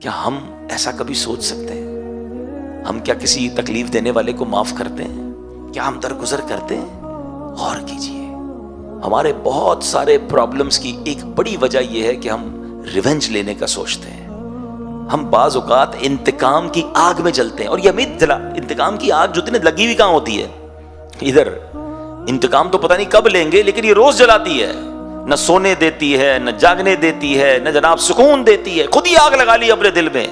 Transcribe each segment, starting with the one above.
کیا ہم ایسا کبھی سوچ سکتے ہیں؟ ہم کیا کسی تکلیف دینے والے کو معاف کرتے ہیں؟ کیا ہم درگزر کرتے ہیں؟ غور کیجئے، ہمارے بہت سارے پرابلمز کی ایک بڑی وجہ یہ ہے کہ ہم ریونج لینے کا سوچتے ہیں۔ ہم بعض اوقات انتقام کی آگ میں جلتے ہیں، اور یہ امید دلا، انتقام کی آگ جو تھی نا لگی ہوئی کہاں ہوتی ہے؟ ادھر۔ انتقام تو پتہ نہیں کب لیں گے، لیکن یہ روز جلاتی ہے، نہ سونے دیتی ہے، نہ جاگنے دیتی ہے، نہ جناب سکون دیتی ہے، خود ہی آگ لگا لی اپنے دل میں۔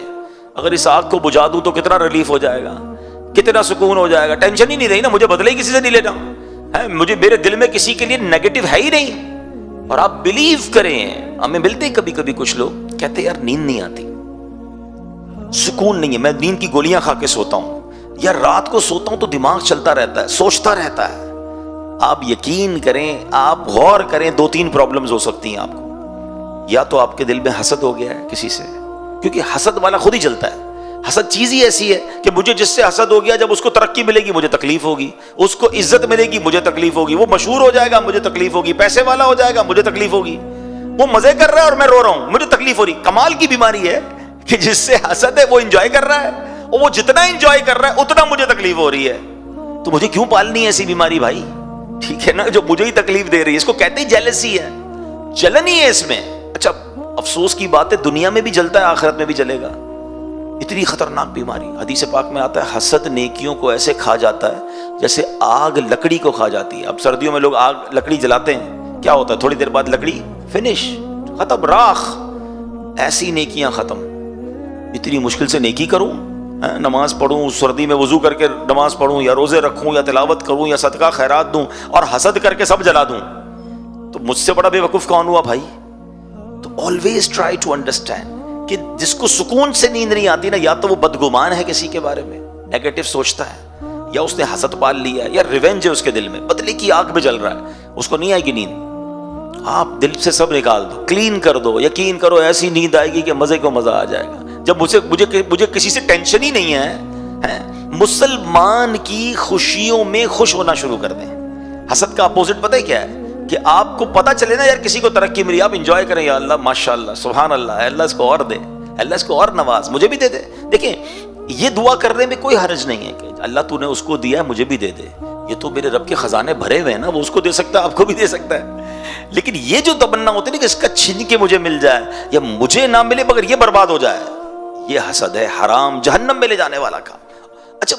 اگر اس آگ کو بجھا دوں تو کتنا ریلیف ہو جائے گا، کتنا سکون ہو جائے گا، ٹینشن ہی نہیں رہی نا، مجھے بدلے ہی کسی سے نہیں لینا ہے، مجھے میرے دل میں کسی کے لیے نیگیٹو ہے ہی نہیں۔ اور آپ بلیو کریں، ہمیں ملتے کبھی کبھی کچھ لوگ کہتے ہیں یار نیند نہیں آتی، سکون نہیں ہے، میں نیند کی گولیاں کھا کے سوتا ہوں، یا رات کو سوتا ہوں تو دماغ چلتا رہتا ہے، سوچتا رہتا ہے۔ آپ یقین کریں، آپ غور کریں، 2-3 پرابلمز ہو سکتی ہیں آپ کو۔ یا تو آپ کے دل میں حسد ہو گیا ہے کسی سے، کیونکہ حسد والا خود ہی جلتا ہے۔ حسد چیز ہی ایسی ہے کہ مجھے جس سے حسد ہو گیا، جب اس کو ترقی ملے گی مجھے تکلیف ہوگی، اس کو عزت ملے گی مجھے تکلیف ہوگی، وہ مشہور ہو جائے گا مجھے تکلیف ہوگی، پیسے والا ہو جائے گا مجھے تکلیف ہوگی، وہ مزے کر رہا ہے اور میں رو رہا ہوں مجھے تکلیف ہو رہی۔ کمال کی بیماری ہے کہ جس سے حسد ہے وہ انجوائے کر رہا ہے، اور وہ جتنا انجوائے کر رہا ہے اتنا مجھے تکلیف ہو رہی ہے۔ تو مجھے کیوں پالنی ہے ایسی بیماری بھائی؟ ٹھیک ہے نا، جو مجھے ہی تکلیف دے رہی ہے، اس کو کہتے ہی جیلسی ہے، جلن ہی ہے اس میں۔ اچھا افسوس کی بات ہے، دنیا میں بھی جلتا ہے، آخرت میں بھی جلے گا۔ اتنی خطرناک بیماری، حدیث پاک میں آتا ہے حسد نیکیوں کو ایسے کھا جاتا ہے جیسے آگ لکڑی کو کھا جاتی ہے۔ اب سردیوں میں لوگ آگ لکڑی جلاتے ہیں، کیا ہوتا ہے؟ تھوڑی دیر بعد لکڑی فنش، ختم، راخ۔ ایسی نیکیاں ختم۔ اتنی مشکل سے نیکی کروں، نماز پڑھوں، سردی میں وضو کر کے نماز پڑھوں، یا روزے رکھوں، یا تلاوت کروں، یا صدقہ خیرات دوں، اور حسد کر کے سب جلا دوں، تو مجھ سے بڑا بے وقوف کون ہوا بھائی؟ تو آلویز ٹرائی ٹو انڈرسٹینڈ کہ جس کو سکون سے نیند نہیں آتی نا، یا تو وہ بدگمان ہے کسی کے بارے میں، نیگیٹو سوچتا ہے، یا اس نے حسد پال لیا ہے، یا ریونج ہے اس کے دل میں، بدلے کی آگ میں جل رہا ہے، اس کو نہیں آئے گی نیند۔ آپ دل سے سب نکال دو، کلین کر دو، یقین کرو ایسی نیند آئے گی کہ مزے کو مزہ آ جائے گا۔ جب مجھے کسی سے ٹینشن ہی نہیں ہے، مسلمان کی خوشیوں میں خوش ہونا شروع کر دیں۔ حسد کا اپوزٹ پتہ ہے کیا ہے؟ کہ آپ کو پتہ چلے نا یار کسی کو ترقی ملی، آپ انجوائے کریں، یا اللہ ماشاءاللہ سبحان اللہ، اللہ اس کو اور دے، اللہ اس کو اور نواز، مجھے بھی دے دے۔ دیکھیں یہ دعا کرنے میں کوئی حرج نہیں ہے کہ اللہ تو نے اس کو دیا ہے مجھے بھی دے دے، یہ تو میرے رب کے خزانے بھرے ہوئے ہیں نا، وہ اس کو دے سکتا ہے، آپ کو بھی دے سکتا ہے۔ لیکن یہ جو تمنا ہوتی ہے نا کہ اس کا چھین کے مجھے مل جائے، یا مجھے نہ ملے مگر یہ برباد ہو جائے، یہ حسد ہے، حرام، جہنم میں لے جانے والا کام۔ اچھا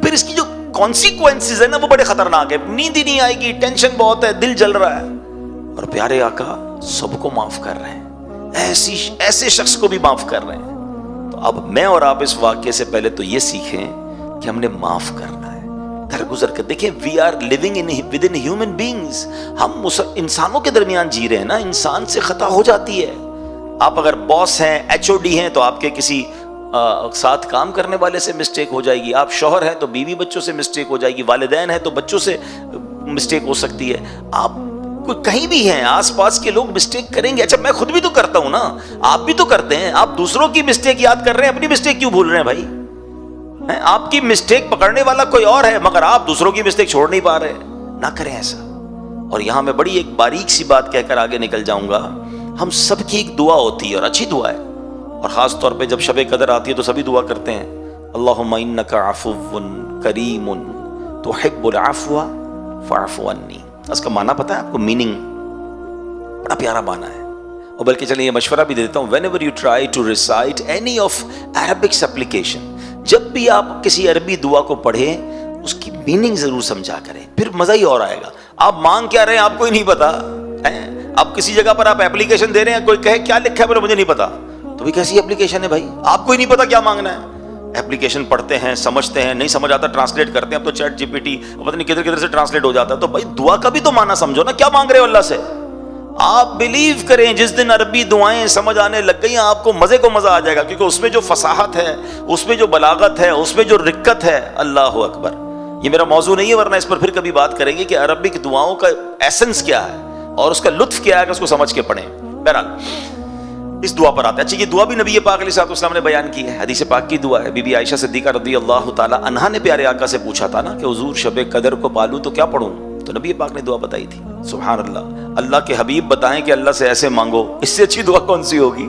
پھر اس کی جو کانسیکوینسز ہے نا وہ بڑے خطرناک ہے، نیند ہی نہیں آئے گی، ٹینشن بہت ہے، دل جل رہا ہے، اور پیارے آقا سب کو معاف کر رہے ہیں، ایسے شخص کو بھی معاف کر رہے ہیں۔ تو اب میں اور آپ اس واقعے سے پہلے تو یہ سیکھیں کہ ہم نے معاف کرنا ہے، درگزر کر۔ دیکھیں we are living with in human beings, ہم انسانوں کے درمیان جی رہے ہیں نا، انسان سے خطا ہو جاتی ہے۔ آپ اگر باس ہیں، ایچ او ڈی ہیں، تو آپ کے کسی ساتھ کام کرنے والے سے مسٹیک ہو جائے گی، آپ شوہر ہیں تو بیوی بچوں سے مسٹیک ہو جائے گی، والدین ہیں تو بچوں سے مسٹیک ہو سکتی ہے، آپ کہیں بھی ہیں آس پاس کے لوگ مسٹیک کریں گے۔ اچھا میں خود بھی تو کرتا ہوں نا، آپ بھی تو کرتے ہیں، آپ دوسروں کی مسٹیک یاد کر رہے ہیں، اپنی مسٹیک کیوں بھول رہے ہیں بھائی؟ آپ کی مسٹیک پکڑنے والا کوئی اور ہے، مگر آپ دوسروں کی مسٹیک چھوڑ نہیں پا رہے، نہ کریں ایسا۔ اور یہاں میں بڑی ایک باریک سی بات کہہ کر آگے نکل جاؤں گا، ہم سب کی ایک دعا ہوتی ہے اور اچھی دعا ہے، اور خاص طور پہ جب شب قدر آتی ہے تو سبھی دعا کرتے ہیں، اللہم انک عفو کریم تحب العفو فاعف عنی۔ اس کا معنی پتہ ہے آپ کو؟ میننگ بڑا پیارا معنی ہے، اور بلکہ چلیں یہ مشورہ بھی دے دیتا ہوں، whenever you try to recite any of Arabic supplication، جب بھی آپ کسی عربی دعا کو پڑھیں اس کی میننگ ضرور سمجھا کریں، پھر مزہ ہی اور آئے گا۔ آپ مانگ کیا رہے ہیں آپ کو ہی نہیں پتا، آپ کسی جگہ پر آپ ایپلیکیشن دے رہے ہیں، کوئی کہے کیا لکھا ہے بولے مجھے نہیں پتا، تو بھی کیسی ایپلیکیشن ہے بھائی؟ آپ کو ہی نہیں پتا کیا مانگنا ہے۔ ایپلیکیشن پڑھتے ہیں، سمجھتے ہیں، نہیں سمجھ آتا ٹرانسلیٹ کرتے ہیں، اب تو چیٹ جی پی ٹی پتہ نہیں کدھر کدھر سے ٹرانسلیٹ ہو جاتا ہے، تو بھائی دعا کا بھی تو معنی سمجھو نا، کیا مانگ رہے ہو اللہ سے؟ آپ بلیو کریں جس دن عربی دعائیں سمجھ آنے لگ گئی آپ کو مزے کو مزہ آ جائے گا، کیونکہ اس میں جو فصاحت ہے، اس میں جو بلاغت ہے، اس میں جو رقت ہے، اللہ اکبر۔ یہ میرا موضوع نہیں ہے، ورنہ اس پر پھر کبھی بات کریں گے کہ عربک دعاؤں کا ایسنس کیا ہے اور اس کا لطف کیا ہے کہ اس کو سمجھ کے پڑھیں۔ بہرحال اس دعا پر آتے ہیں۔ اچھا یہ دعا بھی نبی پاک علیہ السلام نے بیان کی ہے، حدیث پاک کی دعا ہے۔ بی بی عائشہ صدیقہ رضی اللہ تعالی عنہا نے پیارے آقا سے پوچھا تھا نا کہ حضور شب قدر کو پالوں تو کیا پڑھوں، تو نبی پاک نے دعا بتائی تھی، سبحان اللہ، اللہ کے حبیب بتائیں کہ اللہ سے ایسے مانگو، اس سے اچھی دعا کون سی ہوگی؟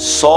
100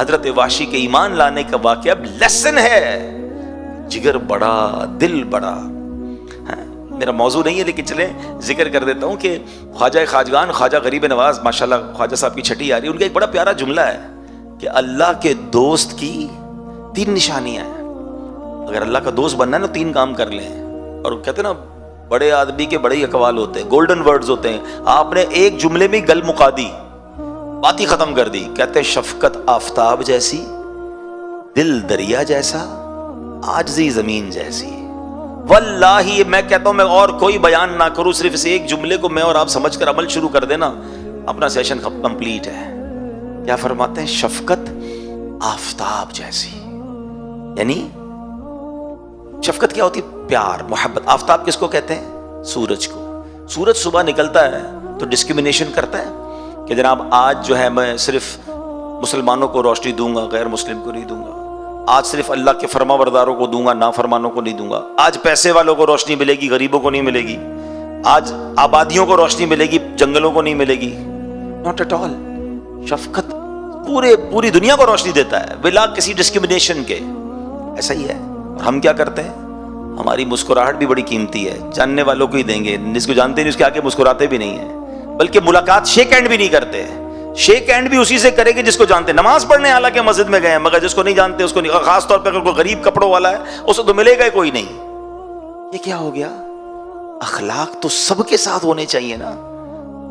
حضرت وحشی کے ایمان لانے کا واقعہ لیسن ہے، جگر بڑا دل بڑا. میرا موضوع نہیں ہے لیکن چلیں ذکر کر دیتا ہوں کہ خواجہ خواجگان خواجہ غریب نواز ماشاءاللہ خواجہ صاحب کی چھٹی آ رہی ہے، ان کا ایک بڑا پیارا جملہ ہے کہ اللہ کے دوست کی 3 نشانیاں ہیں. اگر اللہ کا دوست بننا ہے نا 3 کام کر لیں. اور کہتے ہیں نا بڑے آدمی کے بڑے ہی اقوال ہوتے ہیں، گولڈن ورڈز ہوتے ہیں. آپ نے ایک جملے میں گل مکا دی، بات ہی ختم کر دی. کہتے ہیں شفقت آفتاب جیسی، دل دریا جیسا، عاجزی زمین جیسی. واللہ میں کہتا ہوں میں اور کوئی بیان نہ کروں، صرف اس ایک جملے کو میں اور آپ سمجھ کر عمل شروع کر دینا، اپنا سیشن کمپلیٹ ہے. کیا فرماتے ہیں؟ شفقت آفتاب جیسی. یعنی شفقت کیا ہوتی ہے؟ پیار، محبت. آفتاب کس کو کہتے ہیں؟ سورج کو. سورج صبح نکلتا ہے تو ڈسکریمنیشن کرتا ہے کہ جناب آج جو ہے میں صرف مسلمانوں کو روشنی دوں گا، غیر مسلم کو نہیں دوں گا. آج صرف اللہ کے فرما برداروں کو دوں گا، نافرمانوں کو نہیں دوں گا. آج پیسے والوں کو روشنی ملے گی، غریبوں کو نہیں ملے گی. آج آبادیوں کو روشنی ملے گی، جنگلوں کو نہیں ملے گی. Not at all. شفقت پوری دنیا کو روشنی دیتا ہے بلا کسی ڈسکریمنیشن کے. ایسا ہی ہے. اور ہم کیا کرتے ہیں؟ ہماری مسکراہٹ بھی بڑی قیمتی ہے، جاننے والوں کو ہی دیں گے، جس کو جانتے نہیں اس کے آگے مسکراتے بھی نہیں ہیں. بلکہ ملاقات شیک ہینڈ بھی نہیں کرتے. شیک ہینڈ بھی اسی سے کرے گی جس کو جانتے. نماز پڑھنے حالانکہ مسجد میں گئے ہیں، مگر جس کو نہیں جانتے اس کو نہیں. خاص طور پہ اگر کوئی غریب کپڑوں والا ہے اسے تو ملے گا کوئی نہیں. یہ کیا ہو گیا؟ اخلاق تو سب کے ساتھ ہونے چاہیے نا.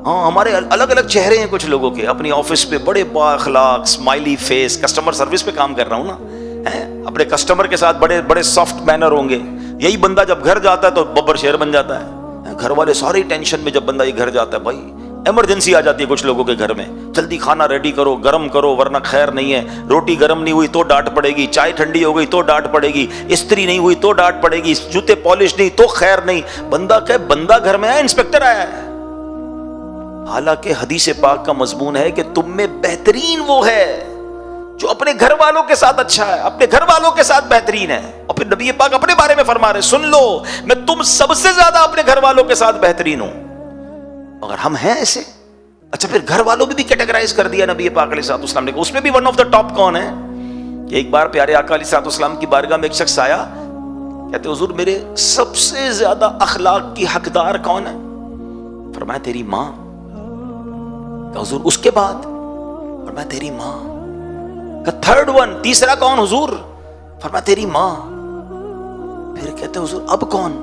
ہاں ہمارے الگ الگ چہرے ہیں کچھ لوگوں کے. اپنی آفس پہ بڑے با اخلاق، اسمائلی فیس، کسٹمر سروس پہ کام کر رہا ہوں نا، اپنے کسٹمر کے ساتھ بڑے بڑے سافٹ مینر ہوں گے. یہی بندہ جب گھر جاتا ہے تو ببر شیر بن جاتا ہے. گھر والے ساری ٹینشن میں جب بندہ یہ گھر جاتا ہے، بھائی ایمرجنسی آ جاتی ہے کچھ لوگوں کے گھر میں، جلدی کھانا ریڈی کرو، گرم کرو ورنہ خیر نہیں ہے. روٹی گرم نہیں ہوئی تو ڈانٹ پڑے گی، چائے ٹھنڈی ہو گئی تو ڈانٹ پڑے گی، استری نہیں ہوئی تو ڈانٹ پڑے گی، جوتے پالش نہیں تو خیر نہیں. بندہ گھر میں آیا، انسپیکٹر آیا ہے. حالانکہ حدیث پاک کا مضمون ہے کہ تم میں بہترین وہ ہے جو اپنے گھر والوں کے ساتھ اچھا ہے، اپنے گھر والوں کے ساتھ بہترین ہے. اور پھر نبی پاک اپنے بارے میں فرما رہے، سن لو میں تم سب سے زیادہ اپنے گھر والوں کے ساتھ بہترین ہوں. مگر ہم ہیں ایسے. اچھا پھر گھر والوں بھی کیٹیگرائز کر دیا نبی پاک علیہ الصلوۃ والسلام نے. اس میں بھی ون آف دا ٹاپ کون ہے؟ کہ ایک بار پیارے آقا علیہ الصلوۃ والسلام کی بارگاہ میں ایک شخص آیا، کہتے حضور میرے سب سے زیادہ اخلاق کی حقدار کون ہے؟ فرمایا تیری ماں. کہ حضور اس کے بعد؟ فرمایا تیری ماں. کہ تھرڈ ون، تیسرا کون حضور؟ فرمایا تیری ماں. پھر کہتے حضور اب کون؟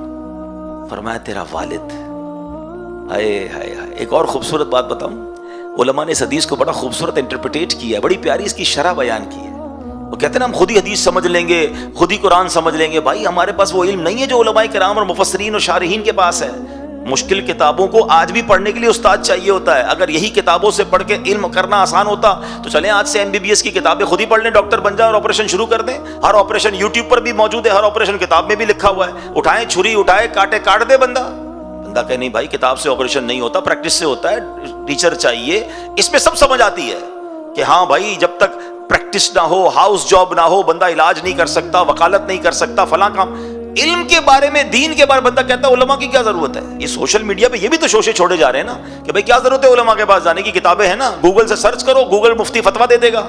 فرمایا تیرا والد. ایک اور خوبصورت بات بتاؤں، علماء نے اس حدیث کو بڑا خوبصورت انٹرپریٹ کیا ہے، بڑی پیاری اس کی شرح بیان کی ہے. وہ کہتے ہیں نا ہم خود ہی حدیث سمجھ لیں گے، خود ہی قرآن سمجھ لیں گے. بھائی ہمارے پاس وہ علم نہیں ہے جو علماء کرام اور مفسرین اور شارحین کے پاس ہے. مشکل کتابوں کو آج بھی پڑھنے کے لیے استاد چاہیے ہوتا ہے. اگر یہی کتابوں سے پڑھ کے علم کرنا آسان ہوتا تو چلیں آج سے MBBS کی کتابیں خود ہی پڑھ لیں، ڈاکٹر بن جائیں اور آپریشن شروع کر دیں. ہر آپریشن یوٹیوب پر بھی موجود ہے، ہر آپریشن کتاب میں بھی لکھا ہوا ہے. اٹھائیں چھری، اٹھائے کاٹے، کاٹ دے بندہ کہ نہیں بھائی کتاب سے آپریشن نہیں ہوتا، پریکٹس سے ہوتا ہے، ٹیچر چاہیے. اس میں سب سمجھ آتی ہے کہ ہاں بھائی جب تک پریکٹس نہ ہو، ہاؤس جاب نہ ہو، بندہ علاج نہیں کر سکتا، وکالت نہیں کر سکتا، فلاں کام. علم کے بارے میں، دین کے بارے میں بندہ کہتا ہے علماء کی کیا ضرورت ہے؟ یہ سوشل میڈیا پہ یہ بھی تو شوشے چھوڑے جا رہے ہیں نا کہ بھائی کیا ضرورت ہے علماء کے پاس جانے کی، کتابیں ہیں نا، گوگل سے سرچ کرو، گوگل مفتی فتویٰ دے دے گا.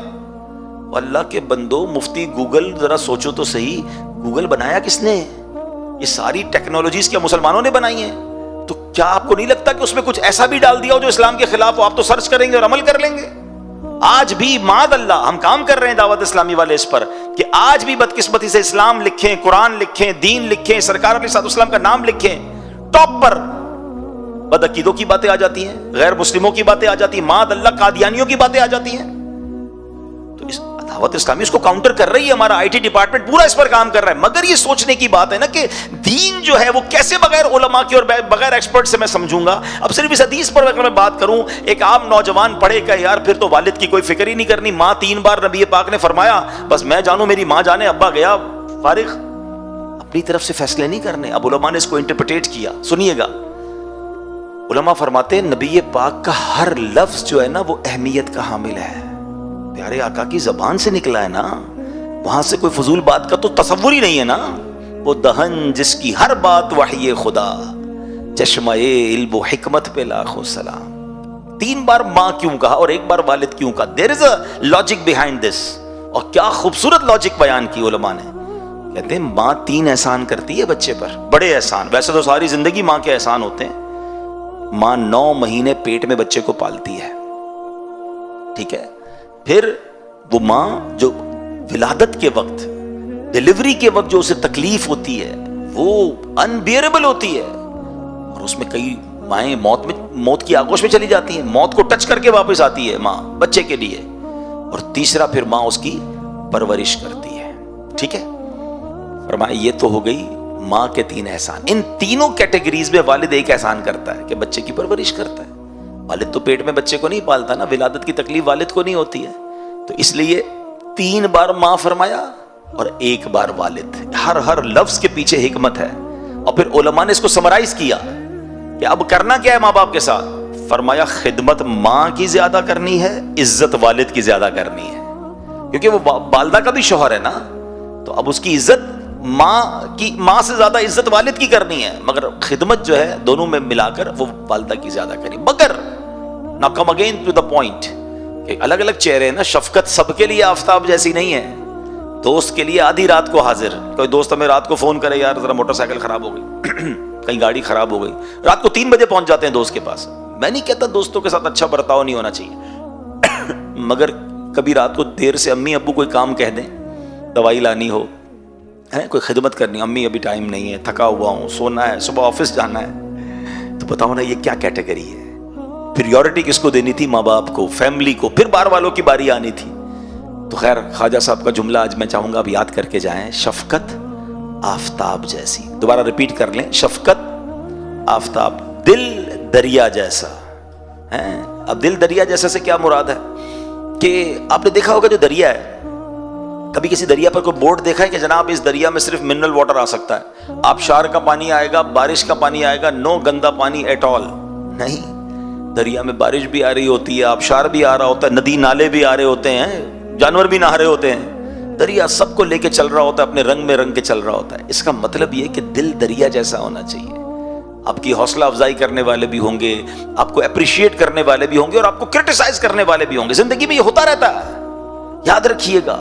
اللہ کے بندو، مفتی گوگل ذرا سوچو تو صحیح، گوگل بنایا کس نے؟ یہ ساری ٹیکنالوجیز کیا مسلمانوں نے بنائی ہیں؟ تو کیا آپ کو نہیں لگتا کہ اس میں کچھ ایسا بھی ڈال دیا ہو جو اسلام کے خلاف ہو؟ آپ تو سرچ کریں گے اور عمل کر لیں گے. آج بھی معاذ اللہ ہم کام کر رہے ہیں دعوت اسلامی والے اس پر کہ آج بھی بدقسمتی سے اسلام لکھیں، قرآن لکھیں، دین لکھیں، سرکار علیہ الصلوۃ والسلام کا نام لکھیں، ٹاپ پر بدعقیدوں کی باتیں آ جاتی ہیں، غیر مسلموں کی باتیں آ جاتی ہیں، معاذ اللہ قادیانیوں کی باتیں آ جاتی ہیں. تو اس دعوت اسلامی اس کو کاؤنٹر کر رہی ہے، ہمارا IT ڈپارٹمنٹ پورا اس پر کام کر رہا ہے. مگر یہ سوچنے کی بات ہے نا کہ دین جو ہے وہ کیسے بغیر علماء کی اور بغیر ایکسپرٹ سے میں سمجھوں گا. اب صرف اس حدیث پر اگر میں بات کروں، ایک عام نوجوان پڑھے کہ یار پھر تو والد کی کوئی فکر ہی نہیں کرنی، ماں 3 بار نبی پاک نے فرمایا بس میں جانوں میری ماں جانے، ابا گیا فارغ، اپنی طرف سے فیصلے نہیں کرنے. اب علماء نے اس کو انٹرپریٹ کیا، سنیے گا. علماء فرماتے ہیں نبی پاک کا ہر لفظ جو ہے نا وہ اہمیت کا حامل ہے. پیارے آقا کی زبان سے نکلا ہے نا، وہاں سے کوئی فضول بات کا تو تصور ہی نہیں ہے نا. وہ دہن جس کی ہر بات وحی خدا، چشمہ علم و حکمت پہ لاکھوں سلام. 3 بار ماں کیوں کہا اور 1 بار والد کیوں کہا؟ دیر از اے لاجک بیہائنڈ دس. اور کیا خوبصورت لاجک بیان کی علماء نے. کہتے ہیں ماں 3 احسان کرتی ہے بچے پر، بڑے احسان. ویسے تو ساری زندگی ماں کے احسان ہوتے ہیں. ماں 9 مہینے پیٹ میں بچے کو پالتی ہے، ٹھیک ہے. پھر وہ ماں جو ولادت کے وقت، ڈیلیوری کے وقت جو اسے تکلیف ہوتی ہے وہ انبیئربل ہوتی ہے. اور اس میں کئی مائیں موت کی آغوش میں چلی جاتی ہیں، موت کو ٹچ کر کے واپس آتی ہے ماں بچے کے لیے. اور تیسرا پھر ماں اس کی پرورش کرتی ہے، ٹھیک ہے. فرمایا یہ تو ہو گئی ماں کے 3 احسان. ان تینوں کیٹیگریز میں والد ایک احسان کرتا ہے کہ بچے کی پرورش کرتا ہے. والد تو پیٹ میں بچے کو نہیں پالتا نا، ولادت کی تکلیف والد کو نہیں ہوتی ہے. تو اس لیے 3 بار ماں فرمایا اور 1 بار والد. ہر لفظ کے پیچھے حکمت ہے. اور پھر علماء نے اس کو سمرائز کیا کہ اب کرنا کیا ہے ماں باپ کے ساتھ. فرمایا خدمت ماں کی زیادہ کرنی ہے، عزت والد کی زیادہ کرنی ہے. کیونکہ وہ والدہ کا بھی شوہر ہے نا، تو اب اس کی عزت ماں سے زیادہ عزت والد کی کرنی ہے. مگر خدمت جو ہے دونوں میں ملا کر وہ والدہ کی زیادہ کرنی. مگر نا come again to the point کہ الگ الگ چہرے ہیں نا. شفقت سب کے لیے آفتاب جیسی نہیں ہے. دوست کے لیے آدھی رات کو حاضر. کوئی دوست ہمیں رات کو فون کرے یار ذرا موٹر سائیکل خراب ہو گئی، کہیں گاڑی خراب ہو گئی، رات کو 3 بجے پہنچ جاتے ہیں دوست کے پاس. میں نہیں کہتا دوستوں کے ساتھ اچھا برتاؤ نہیں ہونا چاہیے، مگر کبھی رات کو دیر سے امی ابو کوئی کام کہہ دیں، دوائی لانی ہو، کوئی خدمت کرنی، امی ابھی ٹائم نہیں ہے، تھکا ہوا ہوں، سونا ہے، صبح آفس جانا ہے. تو بتاؤ نا یہ کیا کیٹیگری ہے. پریورٹی کس کو دینی تھی؟ ماں باپ کو، فیملی کو، پھر بار والوں کی باری آنی تھی. تو خیر خواجہ صاحب کا جملہ آج میں چاہوں گا اب یاد کر کے جائیں. شفقت آفتاب جیسی. دوبارہ ریپیٹ کر لیں. شفقت آفتاب، دل دریا جیسا. اب دل دریا جیسا سے کیا مراد ہے؟ کہ آپ نے دیکھا ہوگا جو دریا ہے، کبھی کسی دریا پر کوئی بورڈ دیکھا ہے کہ جناب اس دریا میں صرف منرل واٹر آ سکتا ہے، آبشار کا پانی آئے گا، بارش کا پانی آئے گا، نو گندا پانی ایٹ آل. نہیں، دریا میں بارش بھی آ رہی ہوتی ہے، آبشار بھی آ رہا ہوتا ہے، ندی نالے بھی آ رہے ہوتے ہیں، جانور بھی نہا رہے ہوتے ہیں. دریا سب کو لے کے چل رہا ہوتا ہے، اپنے رنگ میں رنگ کے چل رہا ہوتا ہے. اس کا مطلب یہ کہ دل دریا جیسا ہونا چاہیے. آپ کی حوصلہ افزائی کرنے والے بھی ہوں گے، آپ کو اپریشیٹ کرنے والے بھی ہوں گے، اور آپ کو کرٹیسائز کرنے والے بھی ہوں گے. زندگی میں یہ ہوتا رہتا ہے، یاد رکھیے گا.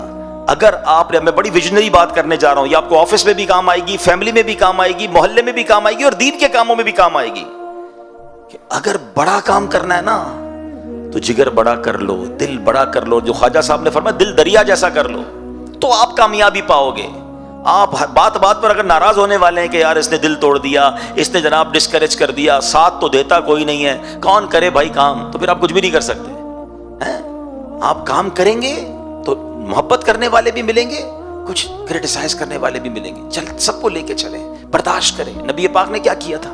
اگر آپ نے، میں بڑی ویژنری بات کرنے جا رہا ہوں، یہ آپ کو آفس میں بھی کام آئے گی، فیملی میں بھی کام آئے گی، محلے میں بھی کام آئے گی، اور دین کے کاموں میں بھی کام آئے گی. کہ اگر بڑا کام کرنا ہے نا تو جگر بڑا کر لو، دل بڑا کر لو. جو خواجہ صاحب نے فرمایا دل دریا جیسا کر لو تو آپ کامیابی پاؤ گے. آپ بات بات پر اگر ناراض ہونے والے ہیں کہ یار اس نے دل توڑ دیا، اس نے جناب ڈسکریج کر دیا، ساتھ تو دیتا کوئی نہیں ہے، کون کرے بھائی کام، تو پھر آپ کچھ بھی نہیں کر سکتے. آپ کام کریں گے تو محبت کرنے والے بھی ملیں گے، کچھ کرٹیسائز کرنے والے بھی ملیں گے. چل سب کو لے کے چلیں، برداشت کریں. نبی پاک نے کیا کیا تھا؟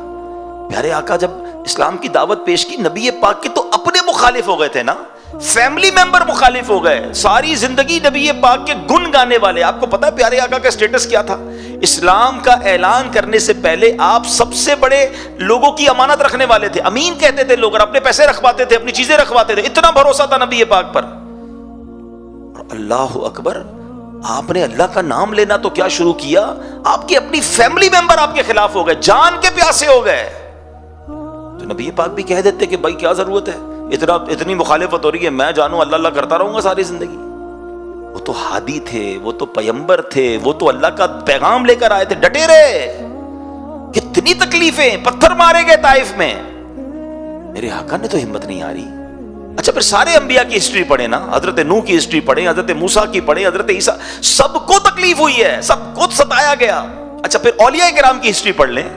پیارے آقا جب اسلام کی دعوت پیش کی، نبی پاک کے تو اپنے مخالف ہو گئے تھے نا، فیملی ممبر مخالف ہو گئے. ساری زندگی نبی پاک کے گن گانے والے. آپ کو پتا ہے پیارے آقا کا سٹیٹس کیا تھا؟ اسلام کا اعلان کرنے سے پہلے آپ سب سے بڑے لوگوں کی امانت رکھنے والے تھے. امین کہتے تھے لوگ، اور اپنے پیسے رکھواتے تھے، اپنی چیزیں رکھواتے تھے. اتنا بھروسہ تھا نبی پاک پر. اور اللہ اکبر، آپ نے اللہ کا نام لینا تو کیا شروع کیا، آپ کی اپنی فیملی ممبر آپ کے خلاف ہو گئے، جان کے پیاسے ہو گئے. تو نبی پاک بھی کہہ دیتے کہ بھائی کیا ضرورت ہے، اتنی مخالفت ہو رہی ہے، میں جانوں اللہ اللہ کرتا رہوں گا ساری زندگی. وہ تو ہادی تھے، وہ تو پیغمبر تھے، وہ تو اللہ کا پیغام لے کر آئے تھے، ڈٹے رہے. کتنی تکلیفیں، پتھر مارے گئے طائف میں، میرے آقا نے تو ہمت نہیں آ رہی. اچھا پھر سارے انبیاء کی ہسٹری پڑھیں نا، حضرت نوح کی ہسٹری پڑھیں، حضرت موسیٰ کی پڑھیں، حضرت عیسیٰ، سب کو تکلیف ہوئی ہے، سب کو ستایا گیا. اچھا پھر اولیاء کرام کی ہسٹری پڑھ لیں.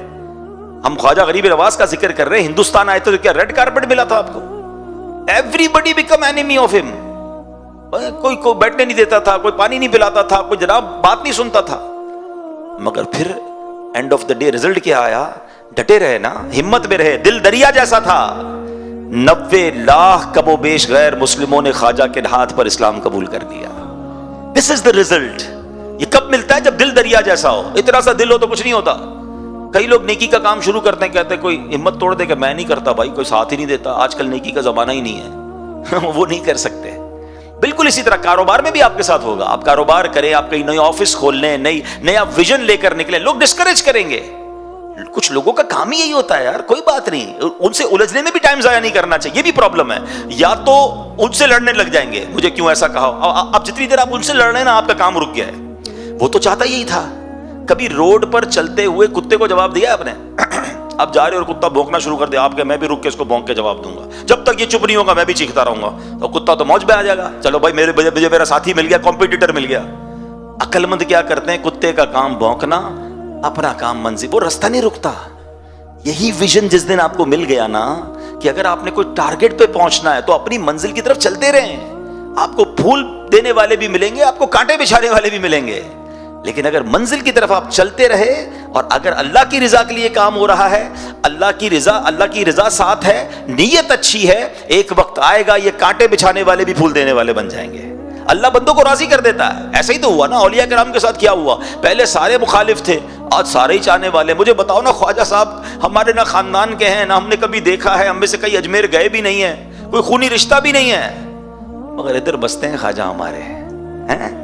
ہم خواجہ غریب نواز کا ذکر کر رہے ہیں، ہندوستان آئے تو کیا ریڈ کارپٹ ملا تھا آپ کو؟ Everybody become enemy of him. کوئی بیٹھنے نہیں دیتا تھا، کوئی پانی نہیں پلاتا تھا، کوئی جناب بات نہیں سنتا تھا. مگر پھر and of the day result کیا آیا؟ ڈٹے رہے نا، ہمت میں رہے، دل دریا جیسا تھا. 90 لاکھ کم و بیش غیر مسلموں نے خواجہ کے ہاتھ پر اسلام قبول کر لیا. This is the result. یہ کب ملتا ہے؟ جب دل دریا جیسا ہو. اتنا سا دل ہو تو کچھ نہیں ہوتا. کئی لوگ نیکی کا کام شروع کرتے ہیں، کہتے ہیں کوئی ہمت توڑ دے کہ میں نہیں کرتا بھائی، کوئی ساتھ ہی نہیں دیتا، آج کل نیکی کا زمانہ ہی نہیں ہے. وہ نہیں کر سکتے. بالکل اسی طرح کاروبار میں بھی آپ کے ساتھ ہوگا. آپ کاروبار کریں، آپ کہیں نئی آفس کھول لیں، نیا ویژن لے کر نکلیں، لوگ ڈسکریج کریں گے، کچھ لوگوں کا کام ہی یہی ہوتا ہے یار، کوئی بات نہیں، ان سے الجھنے میں بھی ٹائم ضائع نہیں کرنا چاہیے، یہ بھی پرابلم ہے. یا تو ان سے لڑنے لگ جائیں گے، مجھے کیوں ایسا کہا. اب جتنی دیر آپ ان سے لڑ رہے ہیں نا، آپ کا کام رک گیا ہے. وہ تو چاہتا یہی تھا. کبھی روڈ پر چلتے ہوئے کتے کو جواب دیا آپ نے؟ آپ جا رہے اور کتا بھونکنا شروع کر دیا، آپ کہ میں بھی رک کے اس کو بھونک کے جواب دوں گا، جب تک یہ چپ نہیں ہوگا میں بھی چیختا رہوں گا. تو کتا تو موج پہ آ جائے گا، چلو بھائی میرا ساتھی مل گیا، کمپیٹیٹر مل گیا. عقل مند کیا کرتے ہیں؟ کتے کا کام بھونکنا، اپنا کام منزل، وہ رستہ نہیں رکتا. یہی ویژن جس دن آپ کو مل گیا نا کہ اگر آپ نے کوئی ٹارگٹ پہ پہنچنا ہے تو اپنی منزل کی طرف چلتے رہیں. آپ کو پھول دینے والے بھی ملیں گے، آپ کو کانٹے بچھانے والے بھی ملیں گے، لیکن اگر منزل کی طرف آپ چلتے رہے اور اگر اللہ کی رضا کے لیے کام ہو رہا ہے، اللہ کی رضا ساتھ ہے، نیت اچھی ہے، ایک وقت آئے گا یہ کانٹے بچھانے والے بھی پھول دینے والے بن جائیں گے. اللہ بندوں کو راضی کر دیتا ہے. ایسا ہی تو ہوا نا اولیاء کرام کے ساتھ. کیا ہوا؟ پہلے سارے مخالف تھے، آج سارے ہی چاہنے والے. مجھے بتاؤ نا، خواجہ صاحب ہمارے نہ خاندان کے ہیں، نہ ہم نے کبھی دیکھا ہے، ہم میں سے کئی اجمیر گئے بھی نہیں ہیں، کوئی خونی رشتہ بھی نہیں ہے، مگر ادھر بستے ہیں خواجہ ہمارے ہیں.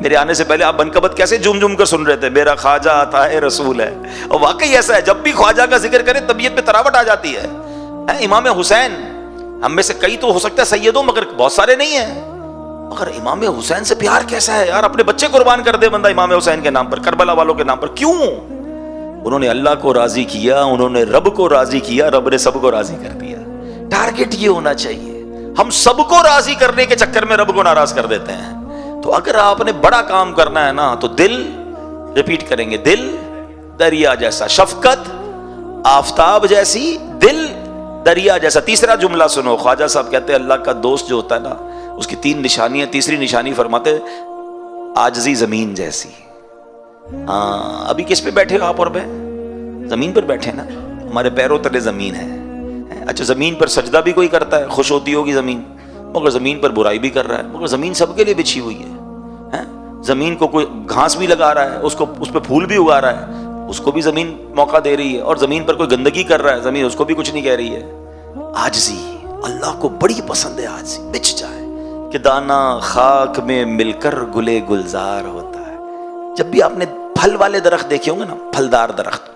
میرے آنے سے پہلے آپ بنکبت کیسے جھوم جھوم کر سن رہے تھے، میرا خواجہ آتا ہے رسول ہے. اور واقعی ایسا ہے، جب بھی خواجہ کا ذکر کرے طبیعت پہ تراوٹ آ جاتی ہے. امام حسین، ہم میں سے کئی تو ہو سکتا ہے سیدوں، مگر بہت سارے نہیں ہیں، مگر امام حسین سے پیار کیسا ہے یار. اپنے بچے قربان کر دے بندہ امام حسین کے نام پر، کربلا والوں کے نام پر. کیوں؟ انہوں نے اللہ کو راضی کیا، انہوں نے رب کو راضی کیا، رب نے سب کو راضی کر دیا. ٹارگٹ یہ ہونا چاہیے. ہم سب کو راضی کرنے کے چکر میں رب کو ناراض کر دیتے ہیں. تو اگر آپ نے بڑا کام کرنا ہے نا تو دل، ریپیٹ کریں گے، دل دریا جیسا، شفقت آفتاب جیسی، دل دریا جیسا. تیسرا جملہ سنو، خواجہ صاحب کہتے ہیں اللہ کا دوست جو ہوتا ہے نا اس کی 3 نشانیاں. تیسری نشانی فرماتے عاجزی زمین جیسی. ہاں، ابھی کس پہ بیٹھے ہو آپ اور میں؟ زمین پر بیٹھے نا، ہمارے پیروں تلے زمین ہے. اچھا، زمین پر سجدہ بھی کوئی کرتا ہے، خوش ہوتی ہوگی زمین، مگر زمین پر برائی بھی کر رہا ہے. مگر زمین سب کے لیے بچھی ہوئی ہے. زمین کو کوئی گھاس بھی لگا رہا ہے، اس پہ پھول بھی اگا رہا ہے، اس کو بھی زمین موقع دے رہی ہے. اور زمین پر کوئی گندگی کر رہا ہے، زمین اس کو بھی کچھ نہیں کہہ رہی ہے. عاجزی اللہ کو بڑی پسند ہے. عاجزی بچ جائے کہ دانا خاک میں مل کر گلے گلزار ہوتا ہے. جب بھی آپ نے پھل والے درخت دیکھے ہوں گے نا، پھلدار درخت،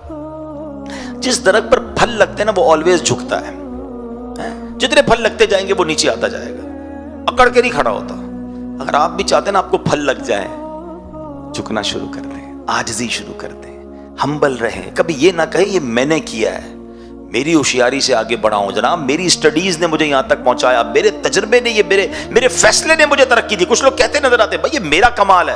جس درخت پر پھل لگتے ہیں نا وہ آلویز جھکتا ہے. جتنے پھل لگتے جائیں گے وہ نیچے آتا جائے گا، اکڑ کے نہیں کھڑا ہوتا. اگر آپ بھی چاہتے ہیں نا آپ کو پھل لگ جائے، جھکنا شروع کر دیں، عاجزی شروع کر دیں، ہمبل رہیں. کبھی یہ نہ کہیں یہ میں نے کیا ہے، میری ہوشیاری سے آگے بڑھا ہوں جناب، میری اسٹڈیز نے مجھے یہاں تک پہنچایا، میرے تجربے نے، یہ میرے فیصلے نے مجھے ترقی دی. کچھ لوگ کہتے نظر آتے بھائی یہ میرا کمال ہے.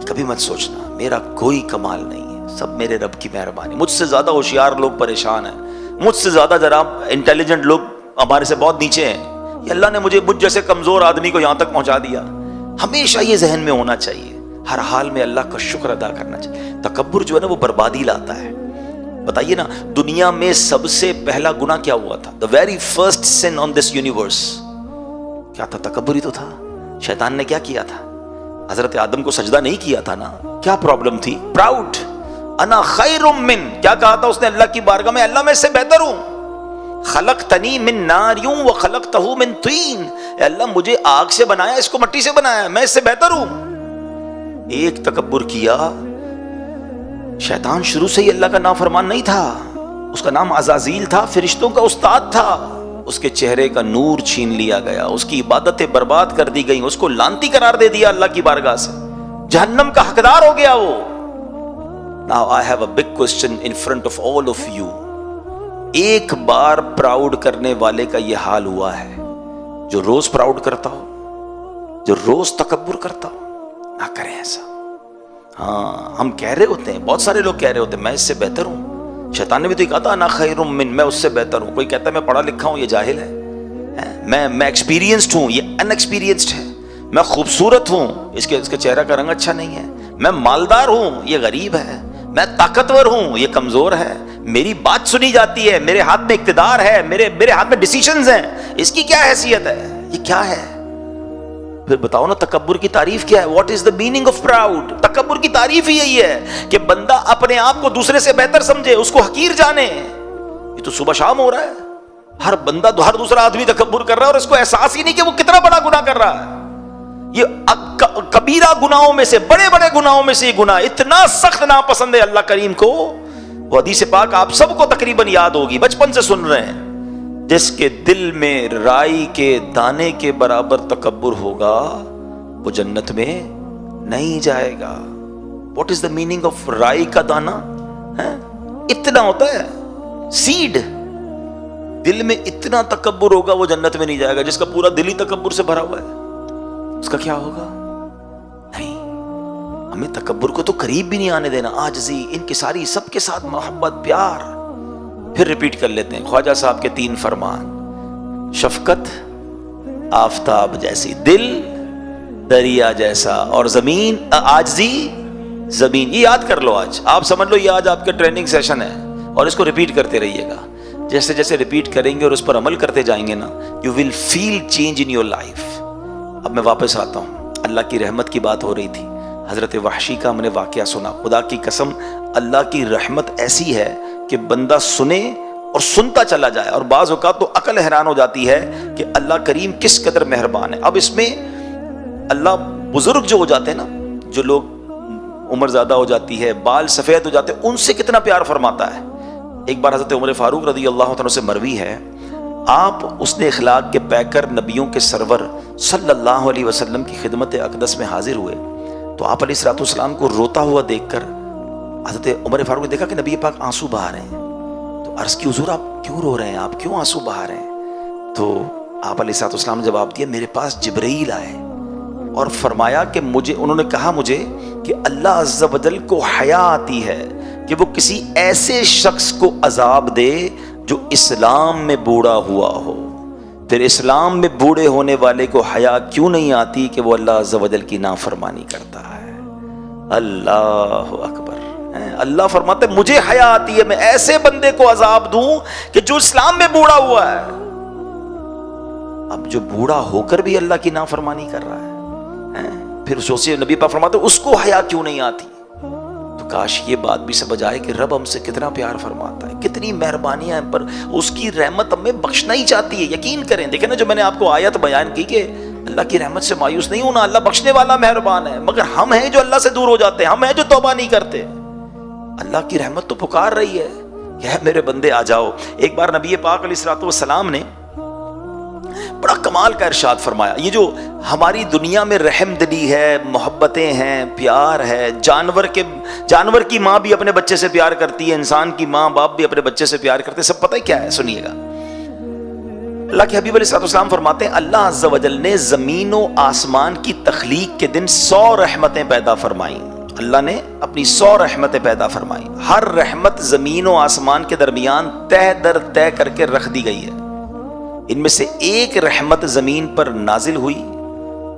کبھی مت سوچنا میرا کوئی کمال نہیں ہے، سب میرے رب کی مہربانی. مجھ سے زیادہ ہوشیار لوگ پریشان ہیں، مجھ سے زیادہ جناب انٹیلیجنٹ لوگ ہمارے سے بہت نیچے ہیں. یہ اللہ نے مجھ جیسے کمزور آدمی کو یہاں تک پہنچا دیا. ہمیشہ یہ ذہن میں ہونا چاہیے، ہر حال میں اللہ کا شکر ادا کرنا چاہیے. تکبر جو ہے نا وہ بربادی لاتا ہے. بتائیے نا، دنیا میں سب سے پہلا گناہ کیا ہوا تھا؟ The very first sin on this universe کیا تھا؟ تکبر ہی تو تھا. شیطان نے کیا کیا تھا؟ حضرت آدم کو سجدہ نہیں کیا تھا نا. کیا پرابلم تھی؟ پراؤڈ. انا خیر من، کیا کہا تھا اس نے اللہ کی بارگاہ میں؟ اللہ میں اس سے بہتر ہوں. خلقتنی من نار وخلقتہ من طین، اے اللہ مجھے آگ سے بنایا، اس کو مٹی سے بنایا، میں اس سے بہتر ہوں. ایک تکبر کیا. شیطان شروع سے ہی اللہ کا نافرمان نہیں تھا، اس کا نام عزازیل تھا، فرشتوں کا استاد تھا. اس کے چہرے کا نور چھین لیا گیا، اس کی عبادتیں برباد کر دی گئیں، اس کو لعنتی قرار دے دیا اللہ کی بارگاہ سے، جہنم کا حقدار ہو گیا وہ. Now I have a big question in front of all of you. ایک بار پراؤڈ کرنے والے کا یہ حال ہوا ہے؟ جو روز پراؤڈ کرتا ہو، جو روز تکبر کرتا ہو، نہ کریں ایسا. ہاں، ہم کہہ رہے ہوتے ہیں، بہت سارے لوگ کہہ رہے ہوتے ہیں میں اس سے بہتر ہوں. شیطان نے بھی تو کہا تھا انا خیر من، میں اس سے بہتر ہوں. کوئی کہتا ہے میں پڑھا لکھا ہوں، یہ جاہل ہے. میں ایکسپیرینسڈ ہوں، یہ ان ایکسپیرینسڈ ہے. میں خوبصورت ہوں، اس کے چہرہ کا رنگ اچھا نہیں ہے. میں مالدار ہوں، یہ غریب ہے. میں طاقتور ہوں، یہ کمزور ہے. میری بات سنی جاتی ہے، میرے ہاتھ میں اقتدار ہے، میرے ہاتھ میں ڈیسیشنز ہیں، اس کی کیا حیثیت ہے؟ یہ کیا ہے؟ پھر بتاؤ نا تکبر کی تعریف کیا ہے؟ What is the meaning of proud? تکبر کی تعریف ہی یہی ہے کہ بندہ اپنے آپ کو دوسرے سے بہتر سمجھے، اس کو حقیر جانے. یہ تو صبح شام ہو رہا ہے، ہر بندہ ہر دوسرا آدمی تکبر کر رہا ہے اور اس کو احساس ہی نہیں کہ وہ کتنا بڑا گناہ کر رہا ہے. یہ کبیرہ گناہوں میں سے، بڑے بڑے گناہوں میں سے یہ گناہ اتنا سخت ناپسند ہے اللہ کریم کو وہ حدیث پاک آپ سب کو تقریباً یاد ہوگی، بچپن سے سن رہے ہیں، جس کے دل میں رائی کے دانے کے برابر تکبر ہوگا وہ جنت میں نہیں جائے گا۔ What is the meaning of رائی کا دانا؟ اتنا ہوتا ہے سیڈ، دل میں اتنا تکبر ہوگا وہ جنت میں نہیں جائے گا۔ جس کا پورا دل ہی تکبر سے بھرا ہوا ہے اس کا کیا ہوگا؟ نہیں، ہمیں تکبر کو تو قریب بھی نہیں آنے دینا، عاجزی، انکساری، سب کے ساتھ محبت، پیار۔ پھر ریپیٹ کر لیتے ہیں خواجہ صاحب کے 3 فرمان: شفقت آفتاب جیسی، دل دریا جیسا، اور زمین عاجزی زمین۔ یہ یاد کر لو، آج آپ سمجھ لو یہ آج آپ کا ٹریننگ سیشن ہے، اور اس کو ریپیٹ کرتے رہیے گا۔ جیسے جیسے ریپیٹ کریں گے اور اس پر عمل کرتے جائیں گے نا، you will feel change in your life. اب میں واپس آتا ہوں، اللہ کی رحمت کی بات ہو رہی تھی، حضرت وحشی کا ہم نے واقعہ سنا۔ خدا کی قسم اللہ کی رحمت ایسی ہے کہ بندہ سنے اور سنتا چلا جائے، اور بعض اوقات تو عقل حیران ہو جاتی ہے کہ اللہ کریم کس قدر مہربان ہے۔ اب اس میں اللہ بزرگ جو ہو جاتے ہیں نا، جو لوگ عمر زیادہ ہو جاتی ہے، بال سفید ہو جاتے ہیں، ان سے کتنا پیار فرماتا ہے۔ ایک بار حضرت عمر فاروق رضی اللہ تعالیٰ سے مروی ہے، آپ حسن اخلاق کے پیکر نبیوں کے سرور صلی اللہ علیہ وسلم کی خدمت اقدس میں حاضر ہوئے، تو آپ علیہ الصلوۃ والسلام کو روتا ہوا دیکھ کر حضرت عمر فاروق نے دیکھا کہ نبی پاک آنسو بہا رہے ہیں، تو عرض کی حضور آپ کیوں رو رہے ہیں، آپ کیوں آنسو بہا رہے ہیں؟ تو آپ علیہ الصلوۃ والسلام نے جواب دیا، میرے پاس جبرائیل آئے اور فرمایا کہ انہوں نے کہا مجھے کہ اللہ عز و جل کو حیا آتی ہے کہ وہ کسی ایسے شخص کو عذاب دے جو اسلام میں بوڑھا ہوا ہو، پھر اسلام میں بوڑھے ہونے والے کو حیا کیوں نہیں آتی کہ وہ اللہ عز و جل کی نافرمانی کرتا ہے؟ اللہ اکبر۔ اللہ فرماتے ہیں مجھے حیا آتی ہے میں ایسے بندے کو عذاب دوں کہ جو اسلام میں بوڑھا ہوا ہے۔ اب جو بوڑھا ہو کر بھی اللہ کی نافرمانی کر رہا ہے، پھر سوچئے نبی پاک فرماتے اس کو حیا کیوں نہیں آتی؟ تو کاش یہ بات بھی سمجھ آئے کہ رب ہم سے کتنا پیار فرماتا ہے، کتنی مہربانیاں ہم پر، اس کی رحمت ہمیں بخشنا ہی چاہتی ہے۔ یقین کریں، دیکھیں نا جو میں نے آپ کو آیت بیان کی کہ اللہ کی رحمت سے مایوس نہیں ہونا، اللہ بخشنے والا مہربان ہے، مگر ہم ہیں جو اللہ سے دور ہو جاتے ہیں، ہم ہیں جو توبہ نہیں کرتے۔ اللہ کی رحمت تو پکار رہی ہے کہ اے میرے بندے آ جاؤ۔ ایک بار نبی پاک علیہ الصلوۃ والسلام نے بڑا کمال کا ارشاد فرمایا، یہ جو ہماری دنیا میں رحم دلی ہے، محبتیں ہیں، پیار ہے، جانور کی ماں بھی اپنے بچے سے پیار کرتی ہے، انسان کی ماں باپ بھی اپنے بچے سے پیار کرتے ہیں، سب پتہ ہے کیا ہے؟ سنیے گا، اللہ کے حبیب علیہ الصلوۃ والسلام فرماتے ہیں اللہ عز و جل نے زمین و آسمان کی تخلیق کے دن 100 رحمتیں پیدا فرمائیں۔ اللہ نے اپنی 100 رحمتیں پیدا فرمائیں، ہر رحمت زمین و آسمان کے درمیان تہ در تہ کر کے رکھ دی گئی ہے۔ ان میں سے ایک رحمت زمین پر نازل ہوئی،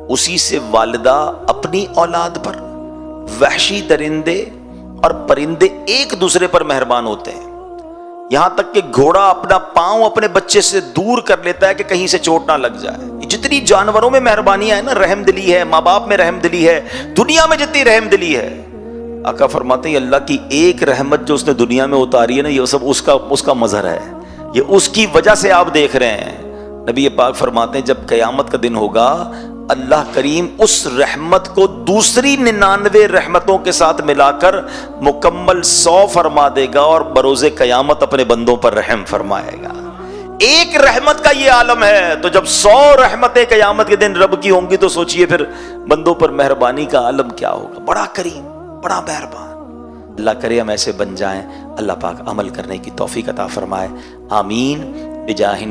اسی سے والدہ اپنی اولاد پر، وحشی درندے اور پرندے ایک دوسرے پر مہربان ہوتے ہیں، یہاں تک کہ گھوڑا اپنا پاؤں اپنے بچے سے دور کر لیتا ہے کہ کہیں سے چوٹ نہ لگ جائے۔ جتنی جانوروں میں مہربانیاں ہیں نا، رحم دلی ہے، ماں باپ میں رحم دلی ہے، دنیا میں جتنی رحم دلی ہے، آقا فرماتے ہیں اللہ کی ایک رحمت جو اس نے دنیا میں اتاری ہے نا، یہ سب اس کا مظہر ہے، یہ اس کی وجہ سے آپ دیکھ رہے ہیں۔ نبی پاک فرماتے ہیں جب قیامت کا دن ہوگا، اللہ کریم اس رحمت کو دوسری 99 رحمتوں کے ساتھ ملا کر مکمل 100 فرما دے گا، اور بروز قیامت اپنے بندوں پر رحم فرمائے گا۔ ایک رحمت کا یہ عالم ہے، تو جب 100 رحمتیں قیامت کے دن رب کی ہوں گی تو سوچئے پھر بندوں پر مہربانی کا عالم کیا ہوگا۔ بڑا کریم، بڑا مہربان۔ اللہ کرے ہم ایسے بن جائیں، اللہ پاک عمل کرنے کی توفیق عطا فرمائے، آمین بجاہ